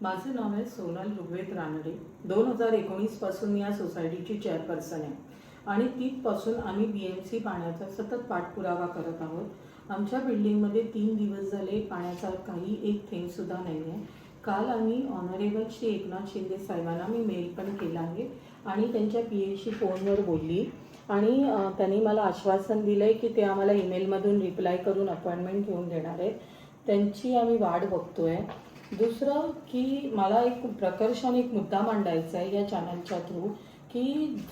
माझं नाव आहे सोनल ऋग्वेद रानडे. 2019 पासून मी या सोसायटीची चेअरपर्सन आहे आणि तिथपासून आम्ही BMC पाण्याचा सतत पाठपुरावा करत आहोत. आमच्या बिल्डिंगमध्ये 3 दिवस झाले पाण्याचा काही एक थेंबसुद्धा नाही आहे. काल आम्ही ऑनरेबल श्री एकनाथ शिंदे साहेबांना मी मेल पण केला आहे आणि त्यांच्या PAशी फोनवर बोलली आणि त्यांनी मला आश्वासन दिलं आहे की ते आम्हाला ईमेलमधून रिप्लाय करून अपॉइंटमेंट घेऊन देणार आहेत. त्यांची आम्ही वाट बघतो आहे. दुसरं की मला एक प्रकर्षाने एक मुद्दा मांडायचा आहे या चॅनलच्या थ्रू की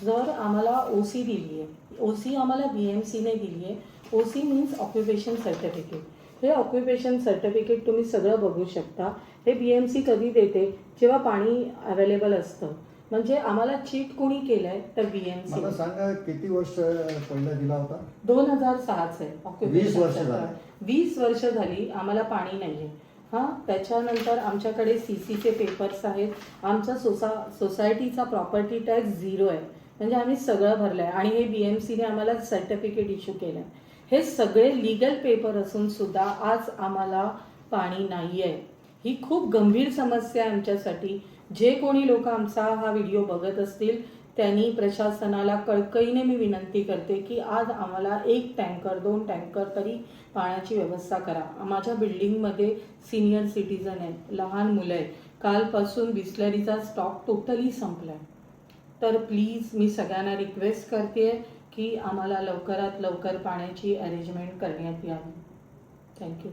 जर आम्हाला OC दिली आहे, OC आम्हाला BMCने दिली आहे. OC means occupation certificate. हे ऑक्युपेशन सर्टिफिकेट तुम्ही सगळं बघू शकता. हे BMC कधी देते? जेव्हा पाणी अवेलेबल असतं. म्हणजे आम्हाला चीट कोणी केलंय तर BMC. मला सांगा किती वर्ष पहिला दिला होता? 2006 आहे ऑक्युपेशन. 20 वर्ष झाली. 20 वर्ष झाली आम्हाला पाणी नाहीये. त्याच्यानंतर आमच्याकडे CCचे पेपर्स आहेत. आमचा सोसायटीचा प्रॉपर्टी टॅक्स 0 आहे. म्हणजे आम्ही सगळं भरलं आहे आणि हे BMCने आम्हाला सर्टिफिकेट इश्यू केलं आहे. हे सगळे लीगल पेपर असून सुद्धा आज आम्हाला पाणी नाही आहे. ही खूप गंभीर समस्या आहे आमच्यासाठी. जे कोणी लोक आमचा हा व्हिडिओ बघत असतील त्यांनी प्रशासनाला कळकळीने मी विनंती करते की आज आम्हाला 1 टँकर 2 टँकर तरी पाण्याची व्यवस्था करा. माझ्या बिल्डिंगमध्ये सिनियर सिटीजन आहेत, लहान मुलं आहेत. कालपासून बिस्लरीचा स्टॉक टोटली संपला आहे. तर प्लीज मी सगळ्यांना रिक्वेस्ट करते की आम्हाला लवकरात लवकर पाण्याची अरेंजमेंट करण्यात यावी. थँक्यू.